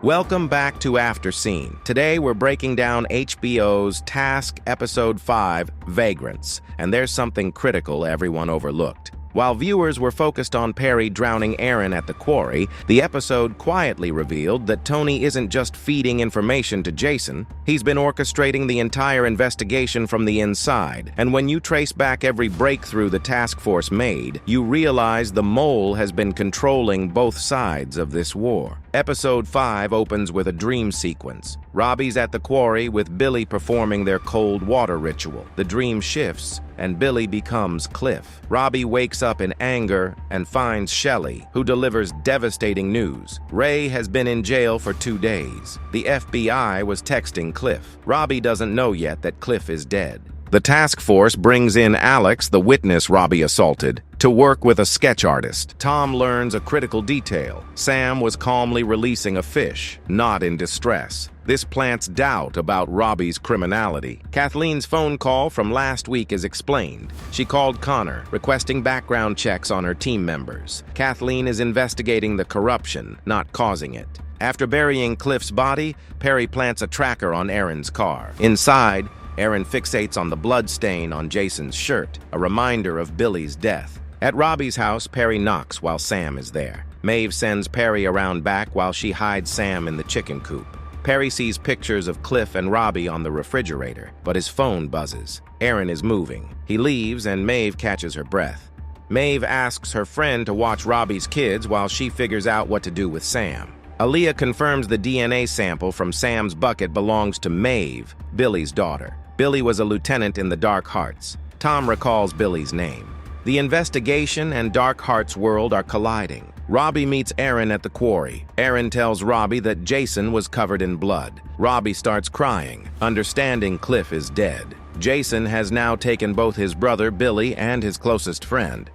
Welcome back to After Scene. Today we're breaking down HBO's Task Episode 5, Vagrants, and there's something critical everyone overlooked. While viewers were focused on Perry drowning Eryn at the quarry, the episode quietly revealed that Tony isn't just feeding information to Jayson, he's been orchestrating the entire investigation from the inside. And when you trace back every breakthrough the task force made, you realize the mole has been controlling both sides of this war. Episode 5 opens with a dream sequence. Robbie's at the quarry with Billy performing their cold water ritual. The dream shifts, and Billy becomes Cliff. Robbie wakes up in anger and finds Shelley, who delivers devastating news. Ray has been in jail for 2 days. The FBI was texting Cliff. Robbie doesn't know yet that Cliff is dead. The task force brings in Alex, the witness Robbie assaulted, to work with a sketch artist. Tom learns a critical detail. Sam was calmly releasing a fish, not in distress. This plants doubt about Robbie's criminality. Kathleen's phone call from last week is explained. She called Connor, requesting background checks on her team members. Kathleen is investigating the corruption, not causing it. After burying Cliff's body, Perry plants a tracker on Eryn's car. Inside, Eryn fixates on the blood stain on Jayson's shirt, a reminder of Billy's death. At Robbie's house, Perry knocks while Sam is there. Maeve sends Perry around back while she hides Sam in the chicken coop. Perry sees pictures of Cliff and Robbie on the refrigerator, but his phone buzzes. Eryn is moving. He leaves and Maeve catches her breath. Maeve asks her friend to watch Robbie's kids while she figures out what to do with Sam. Aaliyah confirms the DNA sample from Sam's bucket belongs to Maeve, Billy's daughter. Billy was a lieutenant in the Dark Hearts. Tom recalls Billy's name. The investigation and Dark Hearts world are colliding. Robbie meets Eryn at the quarry. Eryn tells Robbie that Jayson was covered in blood. Robbie starts crying, understanding Cliff is dead. Jayson has now taken both his brother Billy and his closest friend.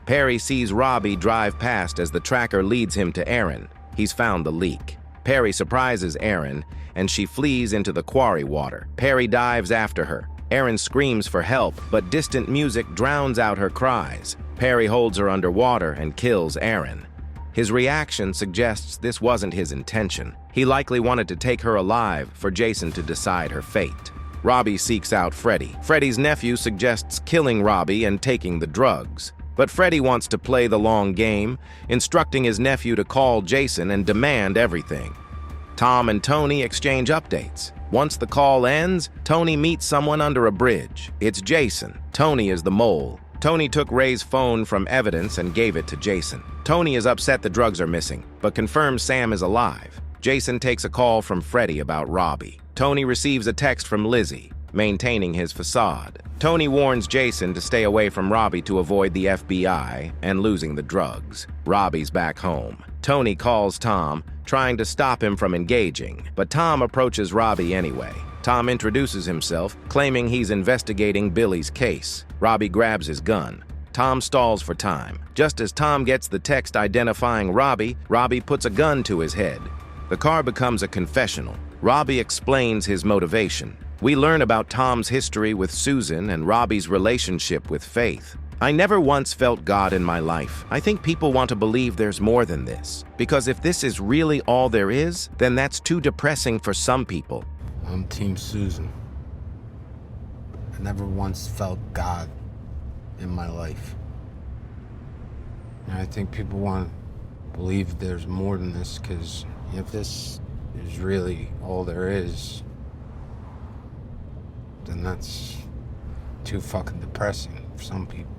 Perry sees Robbie drive past as the tracker leads him to Eryn. He's found the leak. Perry surprises Eryn, and she flees into the quarry water. Perry dives after her. Eryn screams for help, but distant music drowns out her cries. Perry holds her underwater and kills Eryn. His reaction suggests this wasn't his intention. He likely wanted to take her alive for Jayson to decide her fate. Robbie seeks out Freddie. Freddie's nephew suggests killing Robbie and taking the drugs. But Freddie wants to play the long game, instructing his nephew to call Jayson and demand everything. Tom and Tony exchange updates. Once the call ends, Tony meets someone under a bridge. It's Jayson. Tony is the mole. Tony took Ray's phone from evidence and gave it to Jayson. Tony is upset the drugs are missing, but confirms Sam is alive. Jayson takes a call from Freddie about Robbie. Tony receives a text from Lizzie, maintaining his facade. Tony warns Jayson to stay away from Robbie to avoid the FBI and losing the drugs. Robbie's back home. Tony calls Tom, trying to stop him from engaging, but Tom approaches Robbie anyway. Tom introduces himself, claiming he's investigating Billy's case. Robbie grabs his gun. Tom stalls for time. Just as Tom gets the text identifying Robbie, Robbie puts a gun to his head. The car becomes a confessional. Robbie explains his motivation. We learn about Tom's history with Susan and Robbie's relationship with Faith. I never once felt God in my life. I think people want to believe there's more than this. Because if this is really all there is, then that's too depressing for some people. I'm Team Susan. I never once felt God in my life. And I think people want to believe there's more than this, because if this is really all there is, then that's too fucking depressing for some people.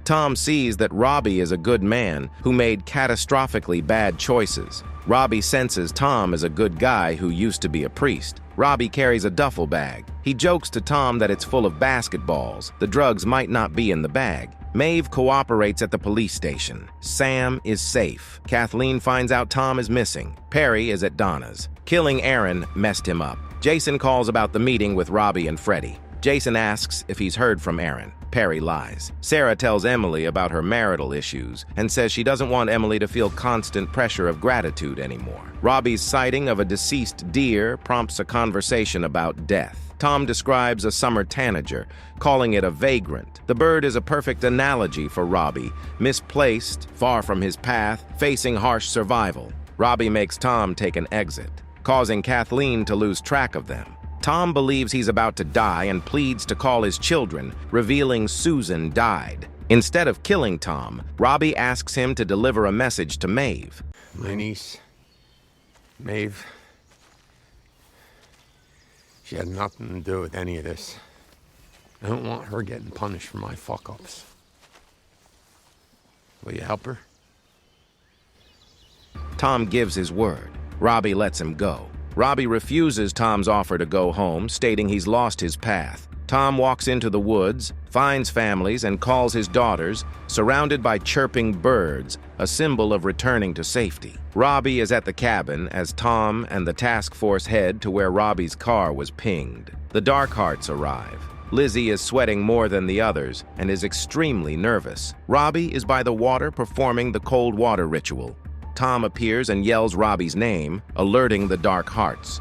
Tom sees that Robbie is a good man who made catastrophically bad choices. Robbie senses Tom is a good guy who used to be a priest. Robbie carries a duffel bag. He jokes to Tom that it's full of basketballs. The drugs might not be in the bag. Maeve cooperates at the police station. Sam is safe. Kathleen finds out Tom is missing. Perry is at Donna's. Killing Eryn messed him up. Jayson calls about the meeting with Robbie and Freddie. Jayson asks if he's heard from Eryn. Perry lies. Sarah tells Emily about her marital issues and says she doesn't want Emily to feel constant pressure of gratitude anymore. Robbie's sighting of a deceased deer prompts a conversation about death. Tom describes a summer tanager, calling it a vagrant. The bird is a perfect analogy for Robbie, misplaced, far from his path, facing harsh survival. Robbie makes Tom take an exit, causing Kathleen to lose track of them. Tom believes he's about to die and pleads to call his children, revealing Susan died. Instead of killing Tom, Robbie asks him to deliver a message to Maeve. My niece, Maeve, she had nothing to do with any of this. I don't want her getting punished for my fuck-ups. Will you help her? Tom gives his word. Robbie lets him go. Robbie refuses Tom's offer to go home, stating he's lost his path. Tom walks into the woods, finds families, and calls his daughters, surrounded by chirping birds, a symbol of returning to safety. Robbie is at the cabin as Tom and the task force head to where Robbie's car was pinged. The Darkhearts arrive. Lizzie is sweating more than the others and is extremely nervous. Robbie is by the water performing the cold water ritual. Tom appears and yells Robbie's name, alerting the Darkhearts.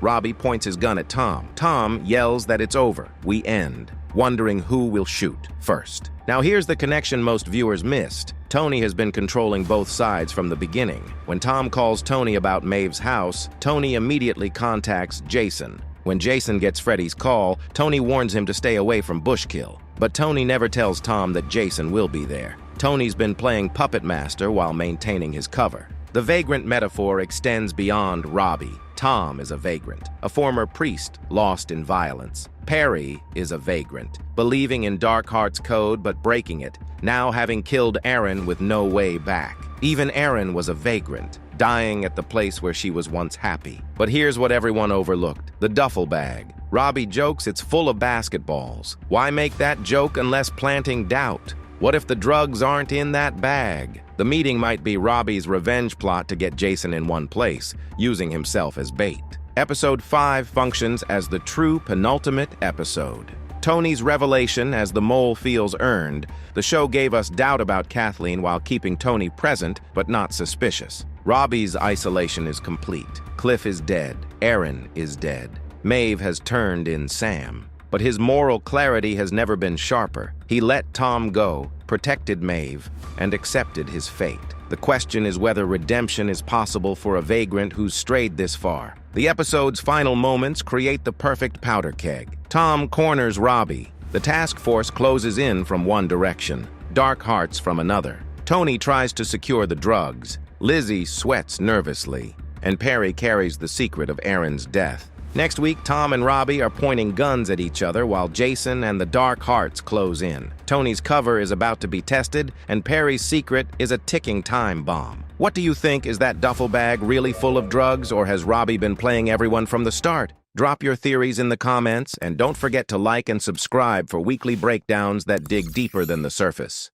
Robbie points his gun at Tom. Tom yells that it's over. We end, wondering who will shoot first. Now here's the connection most viewers missed. Tony has been controlling both sides from the beginning. When Tom calls Tony about Maeve's house, Tony immediately contacts Jayson. When Jayson gets Freddy's call, Tony warns him to stay away from Bushkill. But Tony never tells Tom that Jayson will be there. Tony's been playing puppet master while maintaining his cover. The vagrant metaphor extends beyond Robbie. Tom is a vagrant, a former priest lost in violence. Perry is a vagrant, believing in Darkheart's code but breaking it, now having killed Eryn with no way back. Even Eryn was a vagrant, dying at the place where she was once happy. But here's what everyone overlooked: the duffel bag. Robbie jokes it's full of basketballs. Why make that joke unless planting doubt? What if the drugs aren't in that bag? The meeting might be Robbie's revenge plot to get Jayson in one place, using himself as bait. Episode 5 functions as the true penultimate episode. Tony's revelation as the mole feels earned. The show gave us doubt about Kathleen while keeping Tony present, but not suspicious. Robbie's isolation is complete. Cliff is dead. Eryn is dead. Maeve has turned in Sam. But his moral clarity has never been sharper. He let Tom go, protected Maeve, and accepted his fate. The question is whether redemption is possible for a vagrant who's strayed this far. The episode's final moments create the perfect powder keg. Tom corners Robbie. The task force closes in from one direction, Darkhearts from another. Tony tries to secure the drugs. Lizzie sweats nervously, and Perry carries the secret of Eryn's death. Next week, Tom and Robbie are pointing guns at each other while Jayson and the Darkhearts close in. Tony's cover is about to be tested, and Perry's secret is a ticking time bomb. What do you think? Is that duffel bag really full of drugs, or has Robbie been playing everyone from the start? Drop your theories in the comments, and don't forget to like and subscribe for weekly breakdowns that dig deeper than the surface.